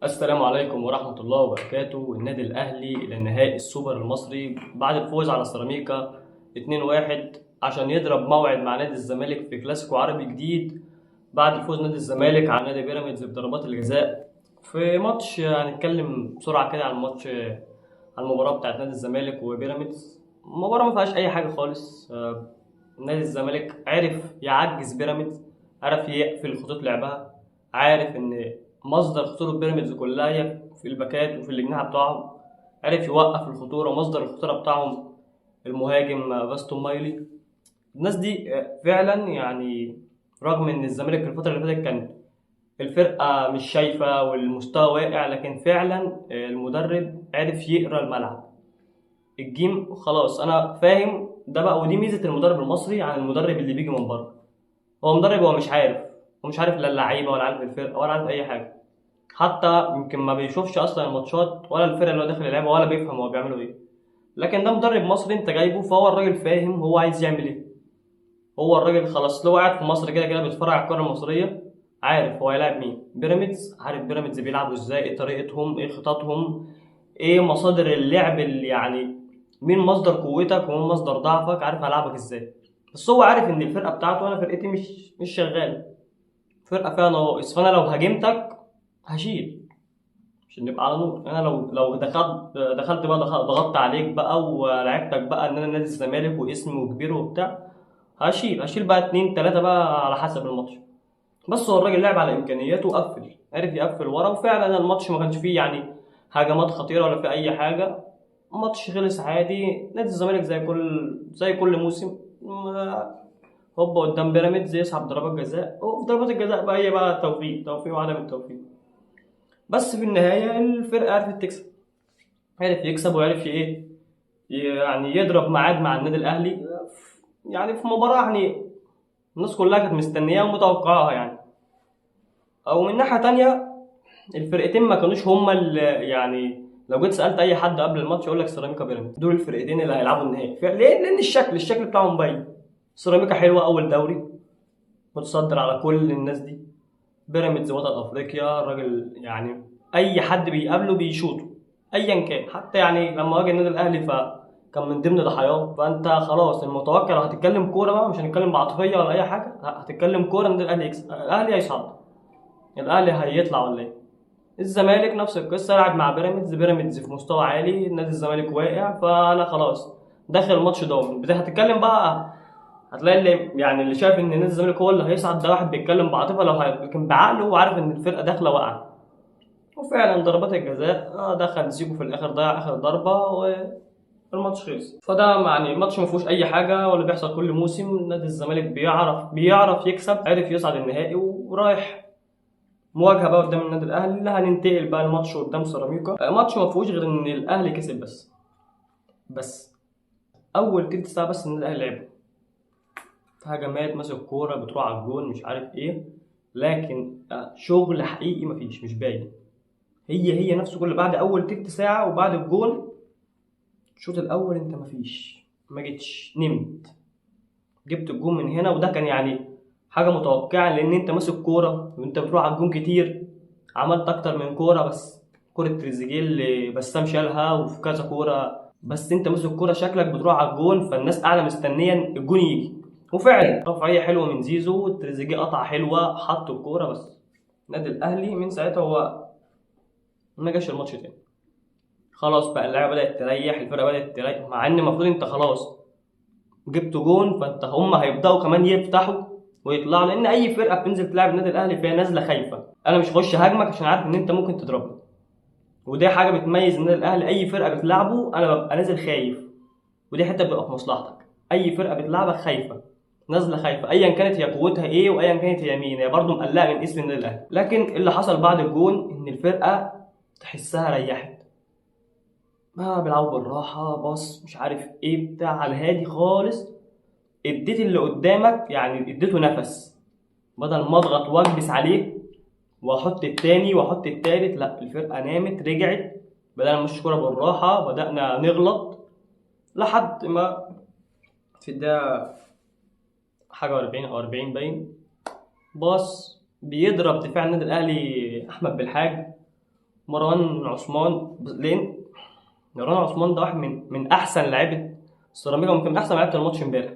السلام عليكم ورحمة الله وبركاته. النادي الأهلي إلى نهائي السوبر المصري بعد الفوز على سيراميكا 2-1 عشان يضرب موعد مع نادي الزمالك في كلاسيكو عربي جديد بعد الفوز نادي الزمالك على نادي بيراميدز بضربات الجزاء. في ماتش هنتكلم بسرعة كده عن الماتش، عن المباراة بتاعت نادي الزمالك وبيراميدز. المباراة ما فيهاش أي حاجة خالص. نادي الزمالك عرف يعجز بيراميدز، عرف يقفل خطوط لعبها، عارف ان مصدر خطورة بيراميدز كلها هي في الباكات وفي الجناح بتاعهم، عرف يوقف الخطورة. مصدر الخطورة بتاعهم المهاجم باستون مايلي. الناس دي فعلا يعني رغم ان الزمالك الفترة اللي فاتت كان الفرقة مش شايفة والمستوى واقع، لكن فعلا المدرب عرف يقرا الملعب. الجيم خلاص انا فاهم ده بقى، ودي ميزة المدرب المصري عن المدرب اللي بيجي من بره. هو مدرب، هو مش عارف، هو مش عارف لا اللعيبة ولا عارف الفرقة ولا عارف اي حاجة. حتى يمكن ما بيشوفش اصلا الماتشات ولا الفرقه اللي هو داخل يلعبها ولا بيفهم هو بيعملوا ايه. لكن ده مدرب مصري انت جايبه، فهو الراجل فاهم هو عايز يعمل ايه. هو الراجل خلاص لو قاعد في مصر كده كده بيتفرج على الكره المصريه، عارف هو هيلاعب مين. بيراميدز عارف بيراميدز بيلعبوا ازاي، ايه طريقتهم، ايه خططهم، ايه مصادر اللعب اللي يعني مين مصدر قوتك ومين مصدر ضعفك، عارف هيلعبك ازاي. بس هو عارف ان الفرقه بتاعته، انا فرقتي مش شغاله، فرقه فيها نواقص، فانا لو هاجمتك هشيل. عشان نبقى على نور، انا لو دخلت بقى ضغطت عليك بقى ولعبتك بقى ان انا نادي الزمالك واسم وكبير وبتاع، هشيل بقى اتنين تلاتة بقى على حسب الماتش. بس هو الراجل لعب على امكانياته وقفل، عرف يقفل ورا، وفعلا الماتش ما كانش فيه يعني هجمات خطيرة ولا في اي حاجة. الماتش خلص عادي، نادي الزمالك زي كل موسم هوبا قدام بيراميدز يسحب ضربات جزاء، وفي ضربات الجزاء بقى هي بقى توفيق وعدم التوفيق. بس في النهاية الفرقة عرفت تكسب، عرف يكسب وعرف يعني يضرب ميعاد مع النادي الاهلي، يعني في مباراه يعني الناس كلها كانت مستنياها ومتوقعاها يعني. او من ناحيه تانية الفرقتين ما كانوش هما اللي يعني لو جيت سالت اي حد قبل الماتش يقول لك سيراميكا بيراميدز دول الفرقتين اللي هيلعبوا النهائي. ليه؟ لان الشكل بتاعهم باين. سيراميكا حلوه اول دوري، متصدر على كل الناس دي. بيراميدز بطل افريقيا، الراجل يعني اي حد بيقابله بيشوطه ايا كان. حتى يعني لما واجه النادي الاهلي فكان من ضمن ضحاياه. فانت خلاص المتوقع لو هتتكلم كوره بقى، مش هنتكلم بعاطفيه ولا اي حاجه، هتتكلم كوره، النادي الاهلي يكسب، الاهلي هيصعد، الاهلي هيطلع ولا ايه. الزمالك نفس القصه، لعب مع بيراميدز في مستوى عالي، نادي الزمالك واقع، فانا خلاص داخل الماتش ضامن. هتتكلم بقى، هتلاقي اللي شايف ان نادي الزمالك هو اللي هيصعد ده واحد بيتكلم بعاطفه، لكن بعقله هو عارف ان الفرقه داخله واقعه. وفعلا ضربات الجزاء دخل زيكو في الاخر، ضيع اخر ضربه والماتش خلص. فده يعني الماتش ما فيهوش اي حاجه، واللي بيحصل كل موسم نادي الزمالك بيعرف يكسب، عرف يصعد النهائي ورايح مواجهه بقى قدام النادي الاهلي اللي هننتقل بقى الماتش قدام سيراميكا. ماتش ما فيهوش غير ان الاهلي كسب بس اول تلت ساعه بس النادي الاهلي لعب هجمات، ماسك كوره بتروح على الجون مش عارف ايه، لكن شغل حقيقي مفيش، مش باين. هي نفسه كل بعد اول تلت ساعه وبعد الجون. الشوط الاول انت مفيش، ما جيتش، نمت، جبت الجون من هنا، وده كان يعني حاجه متوقعه لان انت ماسك كوره وانت بتروح على الجون كتير. عملت اكتر من كوره، بس كوره تريزيجيه اللي بسام شالها وفي كذا كوره، بس انت ماسك كوره شكلك بتروح على الجون، فالناس قاعده مستنيه الجون يجي. وفعلا رفعيه حلوه من زيزو، تريزيجيه قطع حلوه حط الكوره، بس النادي الاهلي من ساعتها هو ما جاش الماتش تاني. خلاص بقى اللعيبه بدات تريح، الفرقه بدات تريح، مع ان المفروض انت خلاص جبت جون، فانت هم هيبداوا كمان يفتحوا ويطلعوا، لان اي فرقه بتنزل تلعب النادي الاهلي فيها نازله خايفه. انا مش هخش هاجمك عشان عارف ان انت ممكن تضربني، ودي حاجه بتميز النادي الاهلي. اي فرقه بتلعبه انا ببقى نازل خايف، ودي حته بتبقى في مصلحتك. اي فرقه بتلعبك خايفه، نازله خايفه، ايا كانت هي قوتها ايه وايا كانت هي مين، هي برضه مقلقه من اسم النادي الاهلي. لكن اللي حصل بعد الجون ان الفرقه تحسها ريحت، ما بيلعبوا بالراحه، باص مش عارف ايه بتاع على الهادي خالص. اديت اللي قدامك يعني اديته نفس، بدل ما اضغط واكبس عليه واحط التاني واحط التالت، لا الفرقه نامت رجعت، بدأنا نمشي كوره بالراحه، بدأنا نغلط لحد ما في الدقيقه حاجه 40 او 40 باين، باص بيضرب دفاع النادي الاهلي احمد بالحاج، مروان عثمان، لان مروان عثمان ده واحد من احسن لعيبه السيراميكا، ممكن من احسن لعيبه الماتش امبارح.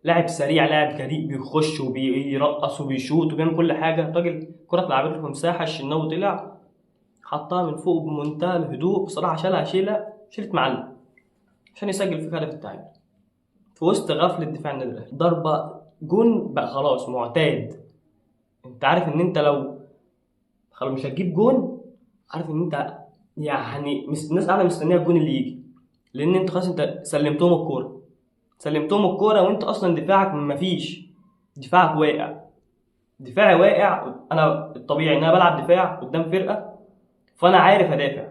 لاعب سريع، لاعب جريء، بيخش وبيرقص وبيشوط وبيعمل كل حاجه. الراجل كره اتلعبت له في مساحه، الشناوي طلع حطها من فوق بمنتهى الهدوء بصراحه، شالها شيلت معلم عشان يسجل في هدف التعادل في وسط غفله دفاع النادي الاهلي. ضربه جون بقى خلاص معتاد. انت عارف ان انت لو خلاص مش هتجيب جون، عارف ان انت يعني الناس قاعده مستنيه الجون اللي يجي، لان انت خلاص انت سلمتهم الكوره وانت اصلا دفاعك مفيش، دفاعك واقع. دفاعي واقع. انا الطبيعي ان انا بلعب دفاع قدام فرقه، فانا عارف ادافع.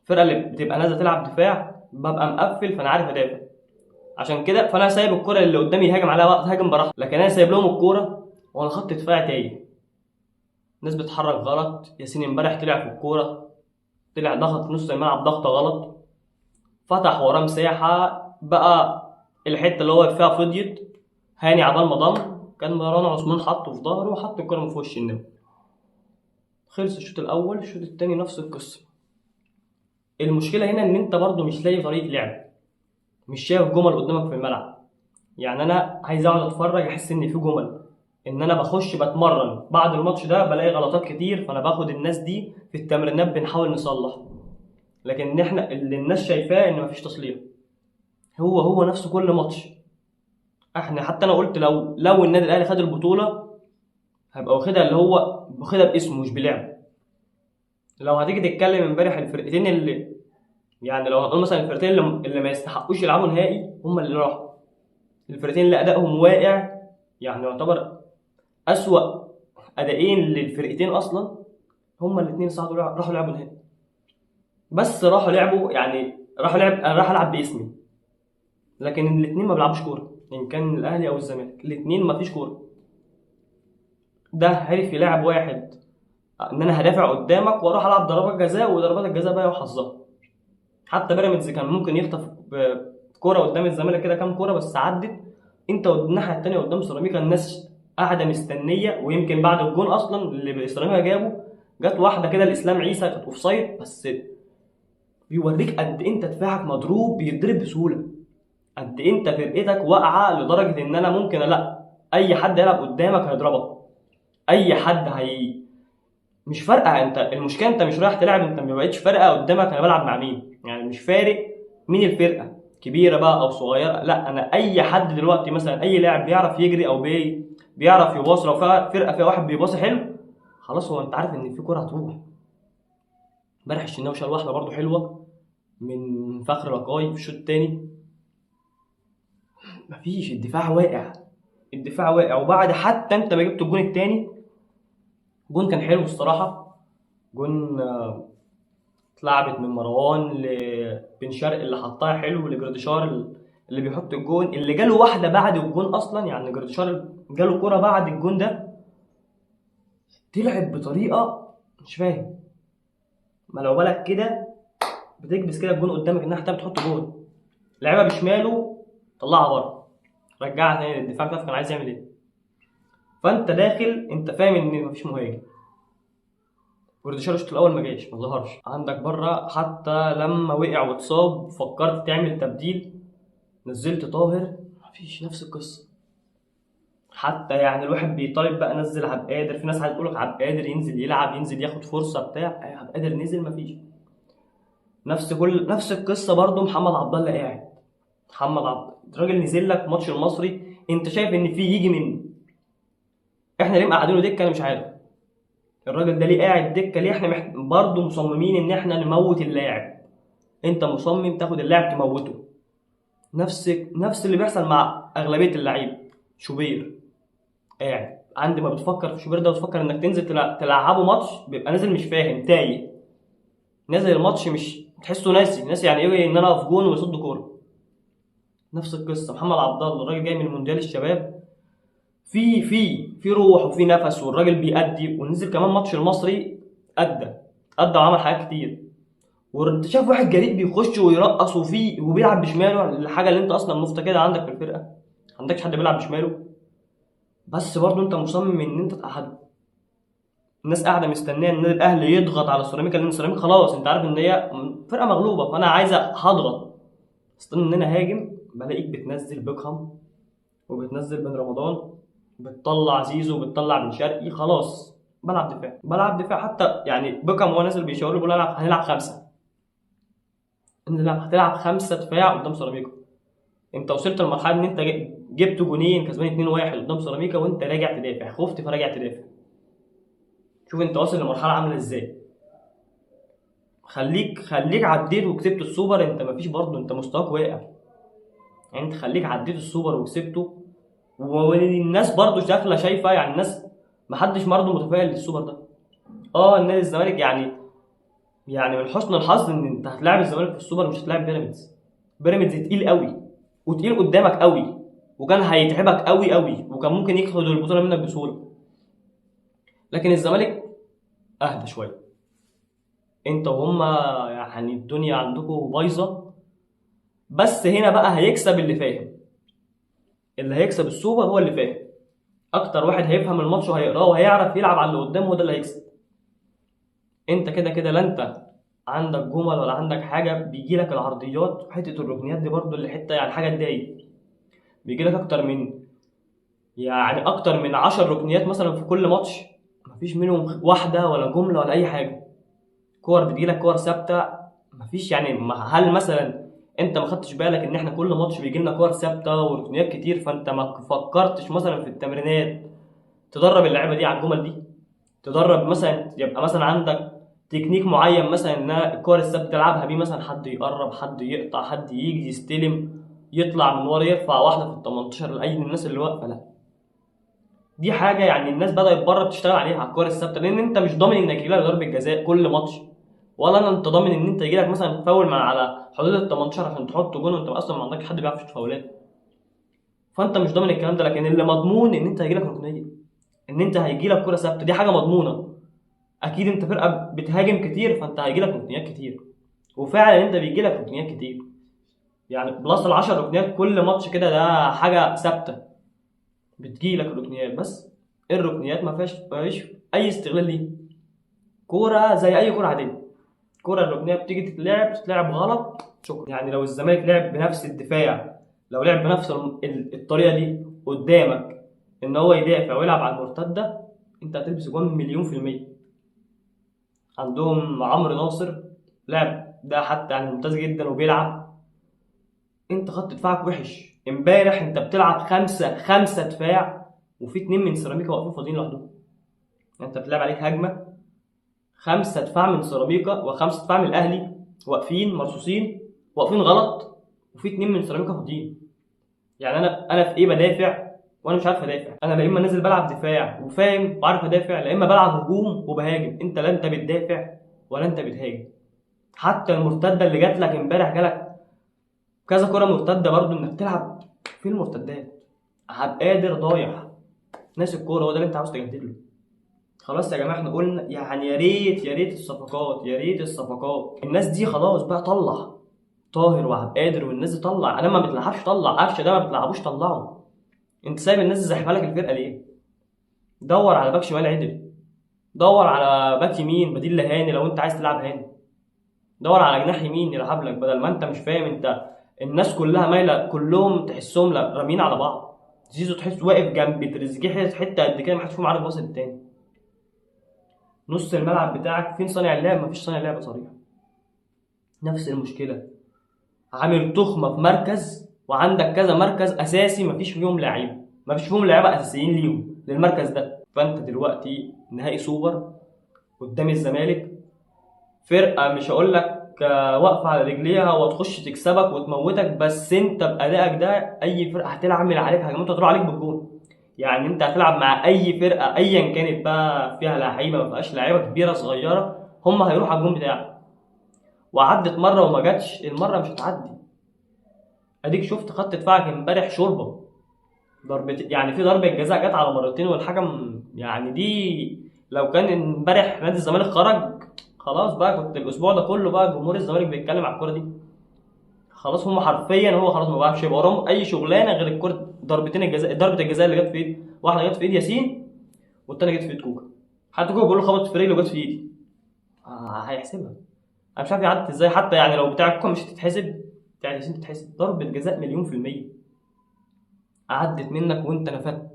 الفرقه اللي بتبقى نازله تلعب دفاع ببقى مقفل، فانا عارف ادافع. عشان كده فانا سايب الكوره اللي قدامي يهاجم عليها وقت هاجم براحتي، لكن انا سايب لهم الكوره وانا خط دفاعي تايه. الناس بتتحرك غلط. ياسين امبارح طلع في الكوره، طلع ضغط نص الملعب ضغطه غلط، فتح وراه مساحه بقى، الحته اللي هو فيها فضيت. هاني عبال ما ضم كان مروان عثمان حطه في ظهره وحط الكوره من فوق الشناوي. خلص الشوط الاول. الشوط الثاني نفس القصه. المشكله هنا ان انت برضو مش لاقي طريقه لعب، مش شايف جمل قدامك في الملعب. يعني انا عايز اقعد اتفرج احس ان في جمل، ان انا بخش بتمرن بعد الماتش ده بلاقي غلطات كتير، فانا باخد الناس دي في التمرينات بنحاول نصلح. لكن احنا اللي الناس شايفاه ان مفيش تصليح، هو نفسه كل ماتش. احنا حتى انا قلت لو النادي الاهلي خد البطوله هيبقى واخدها اللي هو واخدها باسمه مش بلعب. لو هتيجي تتكلم امبارح الفرقتين اللي يعني لو هنقول مثلا الفرقتين اللي ما يستحقوش يلعبوا نهائي هم اللي راحوا. الفرقتين اللي ادائهم واقع، يعني يعتبر اسوأ ادائين للفرقتين اصلا، هم الاثنين صعدوا راحوا لعبوا نهائي. بس راحوا لعبوا، يعني انا راح العب باسمي، لكن الاثنين ما بيلعبوش كوره. ان كان الاهلي او الزمالك الاثنين ما فيش كوره. ده عرف يلعب واحد ان انا هدافع قدامك واروح العب ضربات جزاء، وضربات الجزاء بقى وحظها. حتى بيراميدز كان ممكن يخطف كوره قدام الزمالك كده، كام كوره بس عدت. انت والناحيه الثانيه قدام سيراميكا الناس قاعده مستنيه، ويمكن بعد الجون اصلا اللي سيراميكا جابه جت واحده كده لاسلام عيسى كانت اوفسايد، بس بيوريك قد انت دفاعك مضروب بيتضرب بسهوله، قد انت فرقتك واقعه لدرجه ان انا ممكن لا اي حد يلعب قدامك هيضربك. اي حد مش فارقه. انت المشكله انت مش رايح تلعب، انت ما بقتش فارقه قدامك انا بلعب مع مين، يعني مش فارق مين الفرقه كبيره بقى او صغيره. لا انا اي حد دلوقتي مثلا اي لاعب بيعرف يجري او بيعرف يباص، لو فرقه فيها واحد بيباصي حلو خلاص هو انت عارف ان في كوره هتروح. امبارح الشناوي شال واحده برده حلوه من فخر لقاي في الشوط الثاني. مفيش، الدفاع واقع. الدفاع واقع. وبعد حتى انت ما جبت الجون الثاني، جون كان حلو الصراحه. جون اتلعبت من مروان لبن شرقي اللي حطها حلو لجراديشار اللي بيحط الجون، اللي جاله واحده بعد الجون اصلا. يعني جراديشار جاله كوره بعد الجون ده تلعب بطريقه مش فاهم. ما لو بالك كده بتكبس كده الجون قدامك الناحيه التانيه بتحط جون، لعبها بشماله طلعها بره رجعها تاني للدفاع. كان عايز يعمل ايه؟ فانت داخل انت فاهم ان مفيش مهاجم. جراديشار الشوط الاول ما جاش، ما ظهرش عندك بره. حتى لما وقع واتصاب فكرت تعمل تبديل، نزلت طاهر، مفيش، نفس القصه. حتى يعني الواحد بيطالب بقى نزل عبد القادر، في ناس عايز تقول لك عبد القادر ينزل يلعب، ينزل ياخد فرصه بتاع. عبد القادر نزل مفيش. نفس القصه برضو. محمد عبد الله قاعد. الراجل نزل لك ماتش المصري انت شايف ان فيه يجي منه. احنا ليه مقعدينه دكه؟ انا مش عارف الراجل ده ليه قاعد دكه. ليه احنا برضو مصممين ان احنا نموت اللاعب؟ انت مصمم تاخد اللاعب تموته. نفس اللي بيحصل مع اغلبيه اللعيبه. شوبير قاعد عندي ما بتفكر في شوبير ده، بتفكر انك تنزل تلعبه ماتش، بيبقى نازل مش فاهم تايه. نازل الماتش مش تحسه ناسي يعني ايه ان انا اقف جون ويصد كوره. نفس القصه محمد عبد الله، الراجل جاي من مونديال الشباب، في روح وفي نفس، والراجل بيأدي. ونزل كمان ماتش المصري ادى وعمل حاجات كتير. وانت شايف واحد جريء بيخش ويرقص وبيلعب بشماله، الحاجه اللي انت اصلا مفتقدها عندك في الفرقه. ما عندكش حد بيلعب بشماله، بس برضه انت مصمم ان انت تقعده. الناس قاعده مستنيه ان النادي الاهلي يضغط على السيراميكا، لان السيراميكا خلاص انت عارف ان هي فرقه مغلوبه، فانا عايزه هضغط. استنى ان انا هاجم، بلاقيك بتنزل بيكهام وبتنزل بن رمضان، بتطلع زيزو وبتطلع بن شرقي. خلاص بلعب دفاع. حتى يعني بيكهام وهو نازل بيشاور له بيقول هنلعب خمسه. هتلعب خمسه دفاع قدام سيراميكا. انت وصلت لمرحله ان انت جبت جونين كسبان 2-1 قدام سيراميكا وانت راجع تدافع، خفت فراجع تدافع. شوف انت واصل لمرحله عامله ازاي. خليك عديت وكسبت السوبر، انت مفيش برضه، انت مستواك واقع. يعني انت خليك عديت السوبر وكسبته، والناس برضه داخله شايفه، يعني الناس محدش برضه متفائل للسوبر ده. النادي الزمالك يعني من حسن الحظ ان انت هتلاعب الزمالك في السوبر، مش هتلاعب بيراميدز. بيراميدز تقيل قوي وتقيل قدامك قوي، وكان هيتعبك قوي قوي، وكان ممكن ياخد البطوله منك بسهوله. لكن الزمالك اهدى شويه. انت وهما يعني الدنيا عندكم بايظه. بس هنا بقى هيكسب اللي فاهم. اللي هيكسب السوبر هو اللي فاهم. اكتر واحد هيفهم الماتش وهيقراه وهيعرف يلعب على اللي قدامه، هو ده اللي هيكسب. انت كده كده لا انت عندك جمل ولا عندك حاجه، بيجي لك العرضيات وحته الركنيات دي برضو اللي حته يعني حاجه تضايق. بيجي لك اكتر من 10 ركنيات مثلا في كل ماتش، مفيش منهم واحده ولا جمله ولا اي حاجه. كور بتجي لك كور ثابته، مفيش يعني. هل مثلا انت ما خدتش بالك ان احنا كل ماتش بيجي لنا كور ثابته وركنيات كتير؟ فانت ما فكرتش مثلا في التمرينات تدرب اللعيبه دي على الجمل دي؟ تدرب مثلا، يبقى مثلا عندك تكنيك معين، مثلا ان الكور الثابته تلعبها بيه، مثلا حد يقرب، حد يقطع، حد يجي يستلم، يطلع من ورا يرفع واحده في ال 18 لاي الناس اللي واقفه. لا، دي حاجه يعني الناس بدات بره بتشتغل عليها على الكور الثابته، لان انت مش ضامن انك يجيلك ضربه جزاء كل ماتش، ولا انت ضامن ان انت يجيلك مثلا فاول من على حدود ال 18 عشان تحط جون وانت اصلا ما عندكش حد بيعرف يشوط فاولات. فانت مش ضامن الكلام ده. لكن اللي مضمون ان انت هيجيلك ركنيه، ان انت هيجيلك كره ثابته، دي حاجه مضمونه. اكيد انت فرقه بتهاجم كتير، فانت هيجيلك ركنيات كتير، وفعلا انت بيجيلك ركنيات كتير. يعني بلس ال10 ركنيات كل ماتش كده، ده حاجه ثابته بتجيلك الركنيات. بس الركنيات ما فيش اي استغلال ليه. كوره زي اي كوره عاديه، كوره الركنيه بتيجي تتلعب غلط، شكرا. يعني لو الزمالك لعب بنفس الدفاع، لو لعب بنفس الطريقه دي قدامك، ان هو يدافع ويلعب على المرتده، انت هتلبس جوان مليون في الميه. عندهم عمرو ناصر لاعب ده حتى يعني ممتاز جدا وبيلعب. انت خط دفاعك وحش. امبارح انت بتلعب خمسة دفاع، وفي 2 من سيراميكا واقفين فاضيين لوحدهم. انت بتلعب عليك هجمه، 5 دفاع من سيراميكا و5 دفاع من الاهلي واقفين مرصوصين، واقفين غلط، وفي 2 من سيراميكا فاضيين. يعني انا في ايه بدافع وانا مش عارف ادافع؟ انا لا اما نازل بلعب دفاع وفاهم وعارف ادافع، لا اما بلعب هجوم وبهاجم. انت لا انت بتدافع ولا انت بتهاجم. حتى المرتده اللي جات لك امبارح، جالك كذا كره مرتده برضو، انك تلعب في المرتدات. عبد القادر ضايع، ناس الكوره، هو ده اللي انت عاوز تجدد له. خلاص يا جماعه، احنا قلنا يعني يا ريت الصفقات، يا ريت الصفقات. الناس دي خلاص بقى، طلع طاهر وعبد القادر والناس دي، طلع. انا ما بتلعبش، طلع قفشه ده ما بتلعبوش، طلعه. انت سايب الناس زحمه لك الفرقه ليه؟ دور على باك شمال عدل، دور على باك يمين بديل لهاني لو انت عايز تلعب هاني، دور على جناح يمين يلعب لك، بدل ما انت مش فاهم. انت الناس كلها مايله، كلهم تحسهم رامين على بعض. زيزو تحس واقف جنب تريزيجيه حته قد كده، ما حدش فيهم عارف باص التاني. نص الملعب بتاعك فين صانع اللعب؟ مفيش صانع لعب صريح. نفس المشكله، عامل تخمه في مركز، وعندك كذا مركز اساسي مفيش فيهم لعيبه، مفيش فيهم لعيبه اساسيين ليهم للمركز ده. فانت دلوقتي نهائي سوبر قدام الزمالك، فرقه مش هقول لك واقفه على رجليها وتخش تكسبك وتموتك، بس انت بادائك ده اي فرقه هتعمل عليك هجمات وتروح عليك بالجون. يعني انت هتلعب مع اي فرقه ايا كانت بقى، فيها لعيبه ما فيهاش لعيبه، كبيره صغيره، هم هيروحوا على الجون بتاعك. وعدت مره وما جاتش، المره مش هتعدي. اديك شفت خط دفاعك امبارح شوربه، يعني في ضربه جزاء جت على مرتين والحكم يعني دي. لو كان امبارح نادي الزمالك خرج، خلاص بقى كنت الاسبوع ده كله بقى جمهور الزمالك بيتكلم على الكوره دي. خلاص هم حرفيا، هو خلاص ما بقاش يبقى وراهم اي شغلانه غير الكوره. ضربتين الجزاء، ضربه الجزاء اللي جت في ايد واحده، جت في ايد ياسين، والتانيه جت في ايد كوكا. حتى جوه بيقول له خبط في رجله وجت في ايدي. هيحسبها. انا مش عارف يعدي ازاي، حتى يعني لو بتاع الكوره مش هتتحسب، بتاعت ياسين تتحسب. ضربه جزاء مليون في الميه، عدت منك وانت نفدت.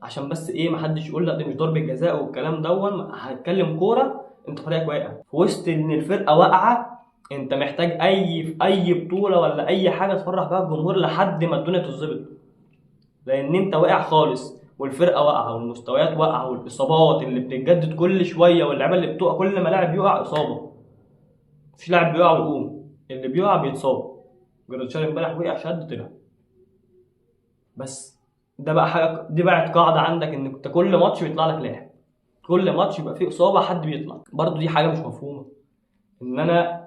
عشان بس ايه، محدش يقول لا دي مش ضربه جزاء والكلام دون. هتكلم كوره، انت فريقك واقع في وسط ان الفرقه واقعه. انت محتاج في اي بطوله ولا اي حاجه تفرح بيها الجمهور لحد ما الدنيا تتظبط، لان انت واقع خالص والفرقه واقعه والمستويات واقعه والاصابات اللي بتتجدد كل شويه واللعيبه اللي بتقع، كل ما لاعب يقع اصابه. مفيش لاعب بيقع ويقوم، اللي بيقع بيتصاب. جراديشار امبارح وقع شد طلع. بس ده بقى حاجه، دي بقت قاعده عندك ان انت كل ماتش بيطلع لك لاعب، كل ماتش يبقى فيه اصابه حد بيطلع. برضو دي حاجه مش مفهومه. ان انا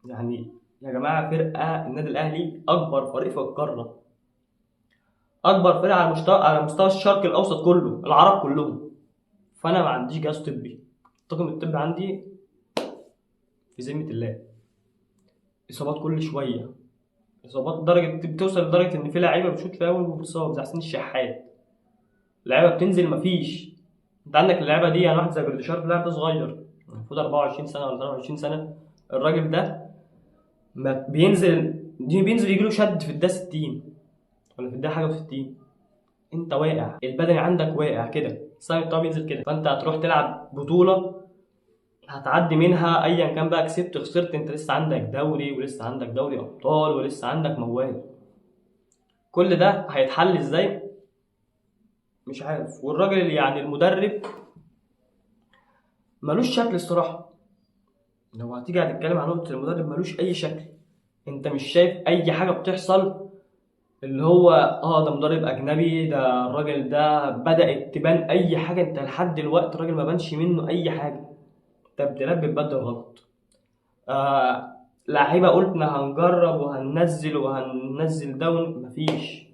يعني يا جماعه، فرقه النادي الاهلي اكبر فريق في القاره، اكبر فرقه على مستوى الشرق الاوسط كله، العرب كلهم. فانا ما عنديش جهاز طبي، الطاقم الطبي عندي في ذمه الله. اصابات كل شويه، اصابات درجه بتوصل لدرجه ان في لعيبه بتشوط فاول وبتصاب زي حسين الشحات. لعيبه بتنزل مفيش. انت عندك اللعيبه دي، يعني واحد زي جردشار، اللاعب ده صغير المفروض 24 سنه ولا 23 سنه. الراجل ده ما بينزل يجيله شد في الدقيقه 60 ولا في الدقيقه حاجه و60. انت واقع، البدني عندك واقع كده، السايد بتاعه بينزل كده. فانت هتروح تلعب بطوله هتعدي منها ايا كان بقى، كسبت خسرت، انت لسه عندك دوري ولسه عندك دوري ابطال ولسه عندك موال. كل ده هيتحل ازاي؟ مش عارف. والراجل يعني المدرب ملوش شكل الصراحه. لو هتيجي هتتكلم عن نقطه المدرب، ملوش اي شكل. انت مش شايف اي حاجه بتحصل اللي هو ده مدرب اجنبي، ده الراجل ده بدات تبان اي حاجه. انت لحد دلوقتي الراجل ما بانش منه اي حاجه. تبديلات بتبدل غلط. لعيبه قلنا هنجرب وهننزل داون، مفيش.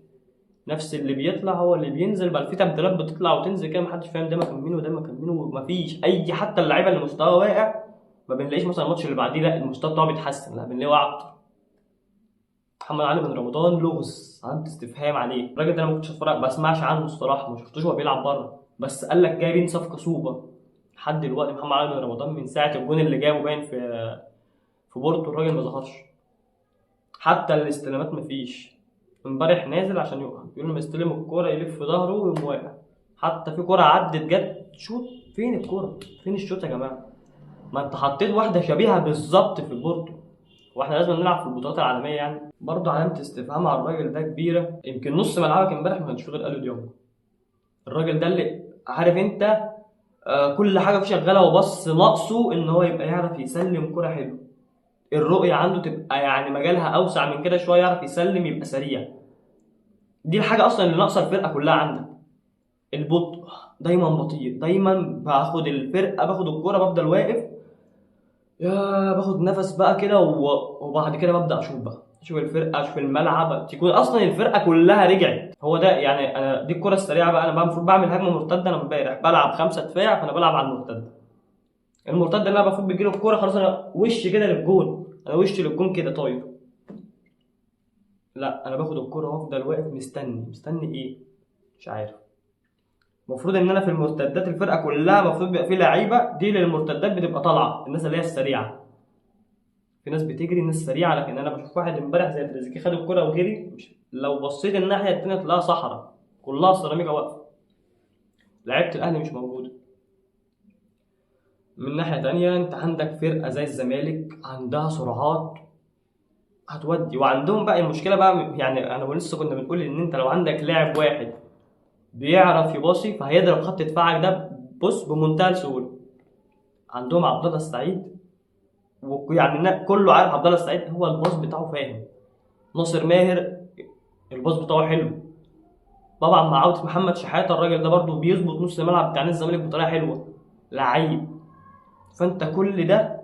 نفس اللي بيطلع هو اللي بينزل. بل في تبديلات بتطلع وتنزل كده، محدش فاهم ده مكان مين وده مكان مين، ومفيش اي. حتى اللعيبه اللي مستواها واقع ما بنلاقيش مثلا الماتش اللي بعديه لا المستوى بتاعه بيتحسن، لا بنلاقيه واقع اكتر. محمد علي بن رمضان لغز، عندي استفهام عليه. الراجل ده انا ما كنتش اتفرج، ما اسمعش عنه الصراحه، ما شفتوش وهو بيلعب بره، بس قال لك جايبين صفقه سوبر. لحد دلوقتي محمد علي بن رمضان من ساعه الجون اللي جابه باين في بورتو الراجل ما ظهرش. حتى الاستلامات مفيش. امبارح نازل عشان يقع، يقول لما يستلم الكوره يلف ظهره ويقوم واقع. حتى في كوره عدت جت شوط، فين الكوره؟ فين الشوط يا جماعه؟ ما انت حطيت واحده شبيهه بالظبط في بورتو، واحنا لازم نلعب في البطولات العالميه يعني. برضه علامه استفهام على الراجل ده كبيره. يمكن نص ملعبك امبارح ما كانش غير اليو ديونج. الراجل ده اللي عارف انت، كل حاجه فيه شغاله، وبس ناقصه ان هو يبقى يعرف يسلم كوره حلو. الرؤيه عنده تبقى يعني مجالها اوسع من كده شويه، يعرف يسلم يبقى سريع. دي الحاجه اصلا اللي ناقصه الفرقه كلها عندك. البطء، دايما بطيء، دايما باخد الفرقه، باخد الكوره بفضل واقف، يا باخد نفس بقى كده وبعد كده ببدا اشوف بقى، اشوف الفرقه، اشوف الملعب، تكون اصلا الفرقه كلها رجعت. هو ده يعني انا دي الكره السريعه بقى. انا بقى المفروض بعمل هجمه مرتده. انا امبارح بلعب 5 دفاع، فانا بلعب على المرتده. المرتده اللي انا المفروض بيجي له الكوره خلاص، انا وشي كده للجون، انا وشي للجون كده طاير. لا انا باخد الكوره وافضل واقف مستني ايه؟ مش عارف. المفروض ان انا في المرتدات الفرقه كلها المفروض بيبقى في لعيبه دي للمرتدات بتبقى طالعه، الناس اللي هي السريعه. في ناس بتجري، ناس سريعه. لكن انا بشوف واحد امبارح زي تريزيجيه خد الكوره وجري، لو بصيت الناحيه التانيه تلاقيها صحراء كلها سيراميكا واقفه. لعيبه الاهلي مش موجوده. من ناحيه تانيه انت عندك فرقه زي الزمالك عندها سرعات هتودي، وعندهم بقى المشكله بقى. يعني انا ولسه كنا بنقول ان انت لو عندك لاعب واحد بيعرف يباصي فهيضرب خط دفاعك ده بص بمنتهى السهوله. عندهم عبد الله السعيد، ويعني كله عارف عبد الله السعيد هو الباص بتاعه فاهم. ناصر ماهر الباص بتاعه حلو. طبعا مع عودة محمد شحاتة الراجل ده برضه بيظبط نص الملعب بتاع نادي الزمالك بطريقه حلوه، لعيب. فانت كل ده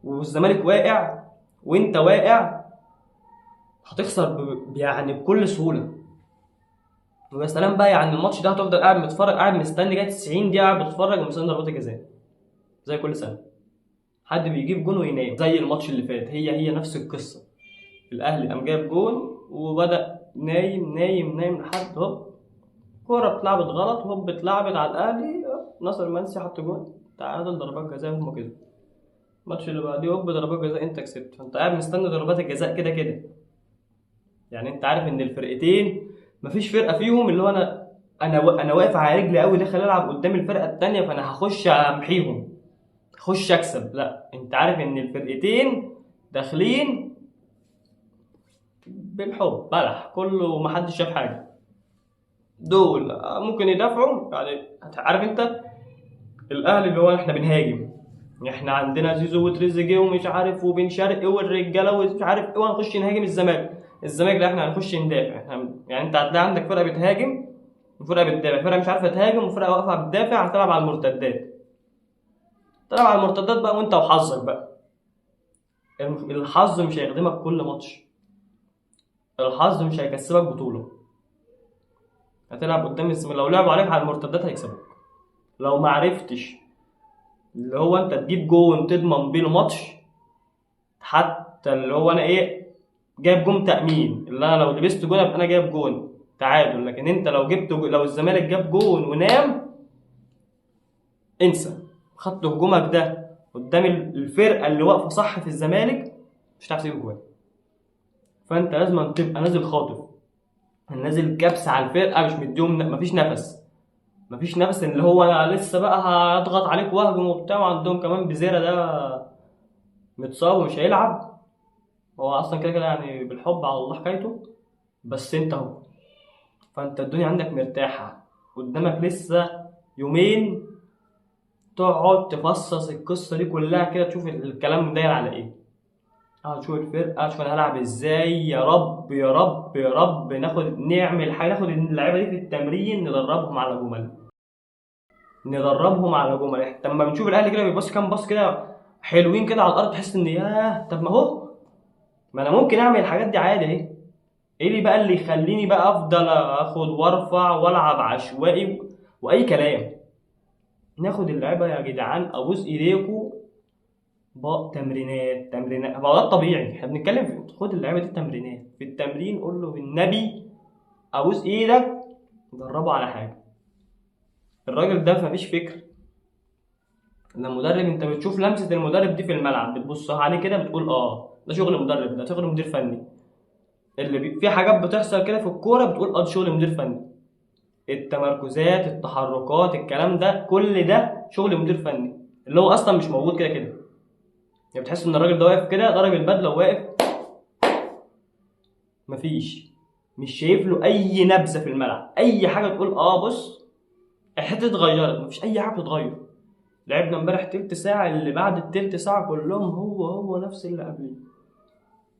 والزمالك واقع وانت واقع، هتخسر يعني بكل سهوله. ويا سلام بقى، يعني الماتش ده هتفضل قاعد متفرج، قاعد مستني جاي 90 دقيقه قاعد بتتفرج ومستني ضربات الجزاء زي كل سنه. حد بيجيب جون وينام زي الماتش اللي فات، هي نفس القصه. الاهلي قام جايب جون وبدا نايم نايم نايم لحد هوب كوره اتلعبت غلط، هوب اتلعبت على الاهلي، ناصر منسي حط جون، تعادل ضربات جزاء، هم كده. الماتش اللي بعديه هوب ضربات جزاء، انت كسبت، فانت قاعد مستني ضربات الجزاء كده كده. يعني انت عارف ان الفرقتين مفيش فرقه فيهم اللي هو انا واقف على رجلي قوي داخل العب قدام الفرقه التانيه فانا هخش امحيهم، هخش اكسب. لا، انت عارف ان الفرقتين داخلين بالحب بلح كله، محدش شاف حاجه. دول ممكن يدافعوا يعني، عارف انت الاهلي اللي هو احنا بنهاجم، احنا عندنا زيزو وتريزيجيه ومش عارف وبن شرقي والرجاله ومش عارف ايه، وهنخش نهاجم الزمالك لا احنا هنخش ندافع. احنا يعني انت هتلاقي عندك فرقه بتهاجم وفرقه بتدافع، فرقه مش عارفه تهاجم وفرقه واقفه بتدافع، هتلعب على المرتدات. تلعب على المرتدات بقى وانت وحظك بقى. الحظ مش هيخدمك كل ماتش، الحظ مش هيكسبك بطوله. هتلعب قدام لو لعبوا عليك على المرتدات هيكسبوك. لو ما عرفتش اللي هو انت تجيب جون تضمن بيه الماتش، حتى اللي هو انا ايه جايب جون تأمين، اللي انا لو لبست جون ابقى انا جايب جون تعادل. لكن انت لو لو الزمالك جاب جون ونام، انسى. خط هجومك ده قدام الفرقه اللي واقفه صح في الزمالك مش هتعرف تجيب جوان. فانت لازم تبقى نازل خاطف، نازل كبس على الفرقه، مش مديهم مفيش نفس، مفيش نفس اللي هو انا لسه بقى هضغط عليك واهجم وبتاع. وعندهم كمان بزيرة ده متصاب ومش هيلعب، هو اصلا كده كده يعني بالحب على الله حكايته، بس انت اهو. فانت الدنيا عندك مرتاحه، قدامك لسه يومين تقعد تفصص القصه دي كلها كده، تشوف الكلام داير على ايه، تشوف الفرقه، تشوف انا هلعب ازاي. يا رب يا رب يا رب نعمل حاجه، ناخد اللعيبه دي في التمرين ندربهم على جمل، ندربهم على جمل. احنا لما بنشوف الاهلي كده بيبص كام باص كده حلوين كده على الارض، تحس ان ياه، طب ما هو ما انا ممكن اعمل الحاجات دي عادي اهي. ايه اللي بقى اللي يخليني بقى افضل اخد وارفع والعب عشوائي واي كلام؟ ناخد اللعيبه يا جدعان، ابوس ايديكم بقى تمرينات بقى، ده الطبيعي. احنا بنتكلم في خد اللعيبه دي تمرينات، في التمرين قول له بالنبي ابوس ايدك دربه على حاجه. الراجل ده مفيش فكر. لما المدرب انت بتشوف لمسه المدرب دي في الملعب، بتبص عليه كده بتقول ده شغل مدرب، ده شغل مدير فني. في حاجات بتحصل كده في الكوره بتقول ده شغل مدير فني. التمركزات، التحركات، الكلام ده كل ده شغل مدير فني، اللي هو اصلا مش موجود كده كده. يعني بتحس ان الراجل ده واقف كده ضارب البدله وواقف، مفيش، مش شايف له اي نبذه في الملعب، اي حاجه تقول بص الحته اتغيرت، مفيش اي حاجه بتتغير. لعبنا امبارح تلت ساعه، اللي بعد التلت ساعه كلهم هو نفس اللي قبليه،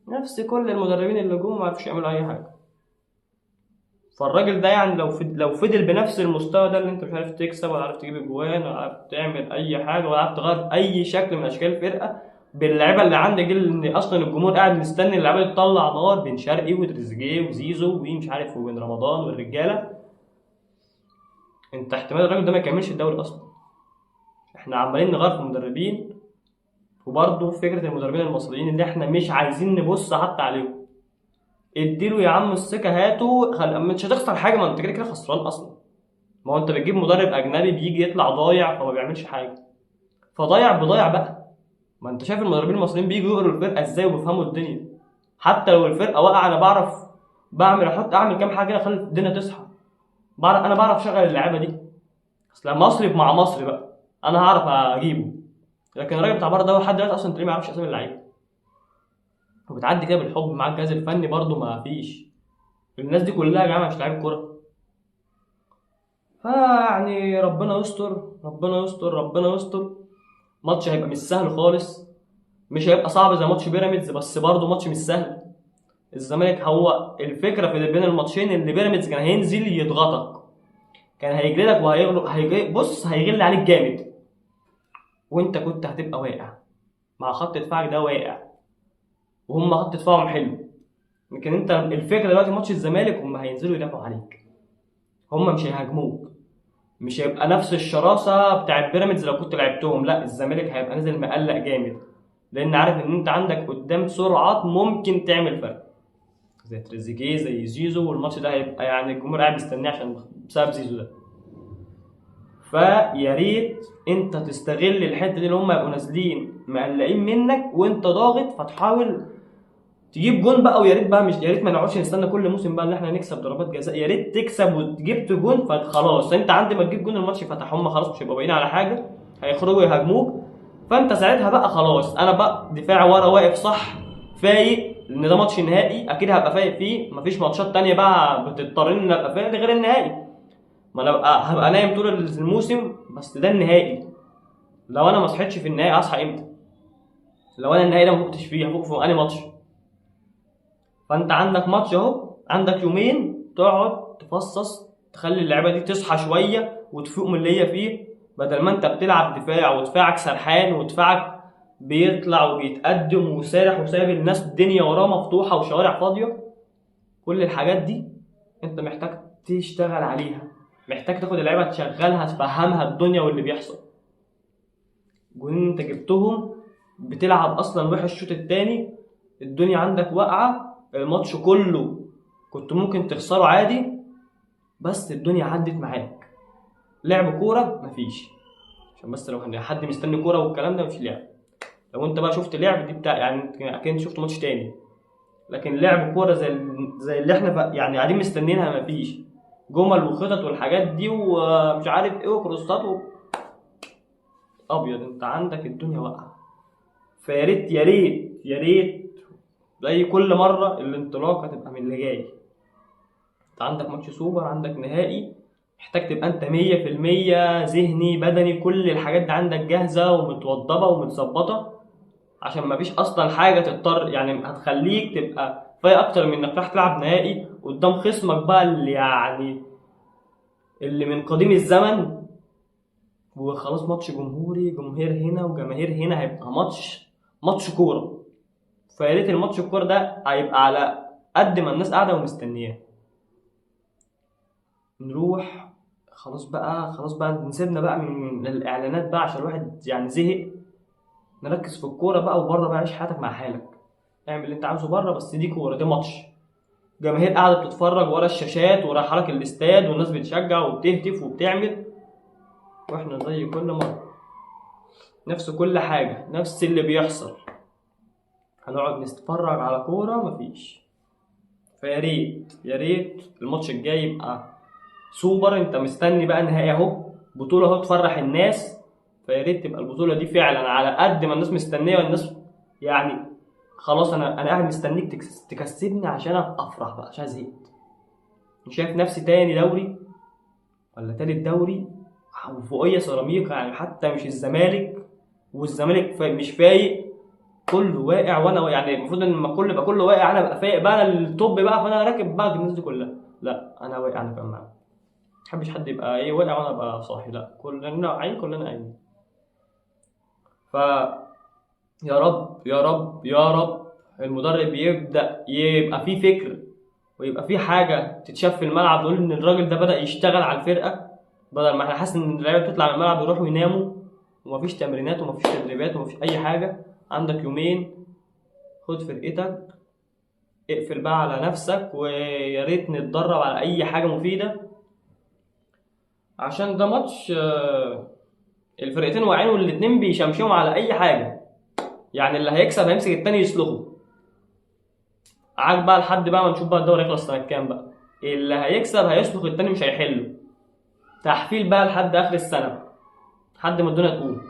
نفس كل المدربين اللي جم ما عرفوش يعملوا اي حاجه. فالراجل ده يعني لو فضل بنفس المستوى ده، اللي انت مش عارف تكسب ولا عارف تجيب اجوان ولا عارف تعمل اي حاجه ولا عارف تغير اي شكل من اشكال الفرقه، باللعيبه اللي عندك دي، اللي اصلا الجمهور قاعد مستني اللعيبه دي تطلع نار، بن شرقي وتريزيجيه وزيزو ومش عارف وبن رمضان والرجاله، انت احتمال الراجل ده ما يكملش الدوري اصلا. احنا عمالين نغير في مدربين، وبرضه فكره المدربين المصريين اللي احنا مش عايزين نبص حتى عليهم. اديله يا عم الثقه، هاته، مش هتخسر حاجه، ما انت كده كده خسران اصلا. ما هو انت بتجيب مدرب اجنبي بيجي يطلع ضايع فما بيعملش حاجه، فضايع بضايع بقى. ما انت شايف المدربين المصريين بيجوا يقروا الفرقه ازاي وبيفهموا الدنيا. حتى لو الفرقه واقعه انا بعرف اعمل كام حاجه كده اخلي الدنيا تصحى. انا بعرف اشغل اللعيبه دي. اصل لما مصري مع مصري بقى انا هعرف اجيبه. لكن الراجل بتاع بره ده لحد دلوقتي اصلا تلاقيه ما يعرفش اسامي اللعيبه، وبتعدي كده بالحب مع الجهاز الفني برضه ما فيش. الناس دي كلها يا جماعه مش لعيبه كوره. يعني ربنا يستر ربنا يستر ربنا يستر. ماتش هيبقى مش سهل خالص، مش هيبقى صعب زي ماتش بيراميدز، بس برضه ماتش مش سهل. الزمالك هو الفكره في بين الماتشين ان بيراميدز كان هينزل يضغطك، كان هيجلدك بص هيغل عليك جامد، وانت كنت هتبقى واقع مع خط دفاعك ده واقع، وهم خط دفاعهم حلو. لكن انت الفكره دلوقتي ماتش الزمالك هم هينزلوا يدافعوا عليك، هم مش هيهاجموك، مش هيبقى نفس الشراسه بتاعت بيراميدز لو كنت لعبتهم. لا، الزمالك هيبقى نازل مقلق جامد، لان عارف ان انت عندك قدام سرعات ممكن تعمل فرق، زي تريزيجيه زي زيزو، والماتش ده هيبقى يعني الجمهور قاعد مستنيه عشان بسبب زيزو ده. فيا ريت انت تستغل الحته دي اللي هم يبقوا نازلين مقلقين منك وانت ضاغط، فتحاول تجيب جون بقى. ويا ريت بقى، مش يا ريت ما نقعدش نستنى كل موسم بقى ان احنا نكسب ضربات جزاء، يا ريت تكسب وجبت جون فخلاص انت عند ما تجيب جون الماتش فتح، هم خلاص مش هيبقوا باقيين على حاجه، هيخرجوا يهاجموك. فانت ساعتها بقى خلاص انا بقى دفاع ورا واقف صح فايق، لان ده ماتش نهائي اكيد هبقى فايق فيه، مفيش ماتشات تانية بقى بتضطرني ان ابقى فايق غير النهائي. ما انا هبقى نايم طول الموسم، بس ده النهائي. لو انا ما صحيتش في النهائي اصحى امتى؟ لو انا النهائي ده ما فوقتش فيه هفوق في انهي ماتش؟ فانت عندك ماتش اهو، عندك يومين تقعد تفصص، تخلي اللعيبه دي تصحى شويه وتفوق من اللي هي فيه، بدل ما انت بتلعب دفاع ودفاعك سرحان ودفاعك بيطلع وبيتقدم وسارح وسايب الناس الدنيا وراه مفتوحه وشوارع فاضيه. كل الحاجات دي انت محتاج تشتغل عليها، محتاج تاخد اللعيبه تشغلها تفهمها الدنيا واللي بيحصل. جولين انت جبتهم بتلعب اصلا وحش، الشوط الثاني الدنيا عندك واقعه، الماتش كله كنت ممكن تخسره عادي، بس الدنيا عدت معاك. لعب كوره مفيش، عشان بس لو حد مستني كوره والكلام ده مش لعب. لو انت بقى شفت لعب دي بتاع يعني اكيد شفت ماتش تاني، لكن لعب كوره زي اللي احنا يعني قاعدين مستنينها مفيش. جمل وخطط والحاجات دي ومش عارف ايه وكروسات ابيض، انت عندك الدنيا واقعه. فيا ريت يا ريت يا ريت زي كل مره الانطلاقه تبقى من اللي جاي. انت عندك ماتش سوبر، عندك نهائي، محتاج تبقى انت 100% ذهني بدني، كل الحاجات دي عندك جاهزه ومتوضبه ومتظبطه، عشان مفيش اصلا حاجه تضطر يعني هتخليك تبقى فايق اكتر من انك راح تلعب نهائي قدام خصمك بقى اللي يعني اللي من قديم الزمن. وخلاص ماتش جمهوري، جماهير هنا وجماهير هنا، هيبقى ماتش كوره. فيا ريت الماتش الكوره ده هيبقى على قد ما الناس قاعده ومستنياه. نروح خلاص بقى نسيبنا بقى من الاعلانات بقى عشان الواحد يعني زهق. نركز في الكوره بقى، وبره بقى عيش حياتك مع حالك، اعمل اللي انت عاوزه بره، بس دي كوره، دي ماتش، جماهير قاعده بتتفرج ورا الشاشات ورايحه لك الاستاد، والناس بتشجع وبتهتف وبتعمل، واحنا زي كل مره نفس كل حاجه، نفس اللي بيحصل، هنقعد نتفرج على كوره مفيش. فيا ريت يا ريت الماتش الجاي يبقى سوبر، انت مستني بقى نهائي اهو، بطوله اهو تفرح الناس. فيا ريت تبقى البطوله دي فعلا على قد ما الناس مستنيه، والناس يعني خلاص انا قاعد مستنيك تكسبني عشان افرح بقى، عشان زهقت. مش شايف نفسي تاني دوري ولا تالت دوري وفوقيه سيراميكا، يعني حتى مش الزمالك، والزمالك مش فايق، كله واقع، وانا يعني المفروض ان لما يبقى كله واقع انا ابقى فايق بقى، انا التوب بقى، فانا راكب بقى الناس دي كلها. لا انا واقع انا كمان معاهم، محبش حد يبقى ايه واقع وانا ابقى صاحي، لا كلنا واقعين كلنا قايمين. ف يا رب يا رب يا رب المدرب يبدا يبقى فيه فكر، ويبقى فيه حاجه تتشاف في الملعب، نقول ان الراجل ده بدا يشتغل على الفرقه، بدل ما احنا حاسس ان اللعيبه بتطلع من الملعب يروحوا يناموا ومفيش تمرينات ومفيش تدريبات ومفيش اي حاجه. عندك يومين، خد فرقتك، اقفل بقى على نفسك، ويا ريت نتدرب على اي حاجه مفيده، عشان ده ماتش الفرقتين واقعين والاتنين بيشمشموا على اي حاجه، يعني اللي هيكسب هيمسك التاني يسلخه. عاد بقى لحد بقى ما نشوف بقى الدوري يخلص سنه كام بقى، اللي هيكسب هيسلخ التاني مش هيحله، تحفيل بقى لحد اخر السنه لحد ما الدنيا تقوم.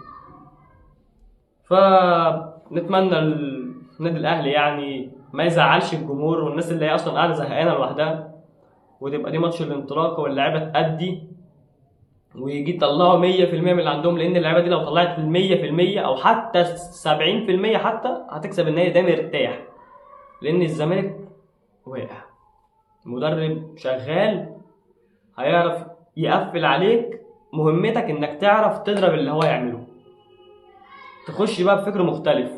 فنتمنى النادي الاهلي يعني ما يزعلش الجمهور والناس اللي هي اصلا قاعده زهقانه لوحدها، وتبقى دي ماتش الانطلاقه واللعيبه تأدي ويجي يطلعوا 100% من اللي عندهم، لان اللعيبه دي لو طلعت 100% او حتى 70% حتى هتكسب النهائي ده مرتاح، لان الزمالك واقع، المدرب شغال هيعرف يقفل عليك، مهمتك انك تعرف تضرب اللي هو يعمله، تخش بقى بفكر مختلف،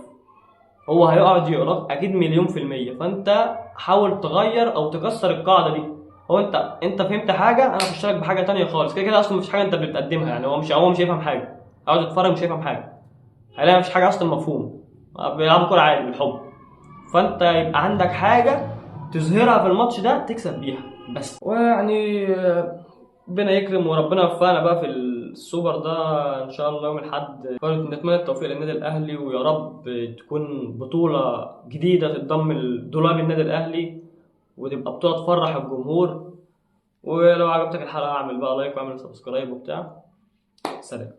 هو هيقعد يقراك اكيد 1,000,000%، فانت حاول تغير او تكسر القاعده دي. هو انت فهمت حاجه، انا اخش لك بحاجه تانية خالص، كده كده اصلا مفيش حاجه انت بتقدمها، يعني هو مش هيفهم حاجه، عاوز يتفرج مش هيفهم حاجه، هيلاقي مفيش حاجه اصلا مفهوم، بيلعبوا كوره عادي بالحب. فانت يبقى عندك حاجه تظهرها في الماتش ده تكسب بيها بس. ويعني ربنا يكرم وربنا يوفقنا بقى في السوبر ده ان شاء الله يوم الاحد. نتمنى التوفيق للنادي الاهلي، ويا رب تكون بطوله جديده تتضم لدولاب النادي الاهلي وتبقى بطوله تفرح الجمهور. ولو عجبتك الحلقه اعمل بقى لايك واعمل سبسكرايب وبتاع. سلام.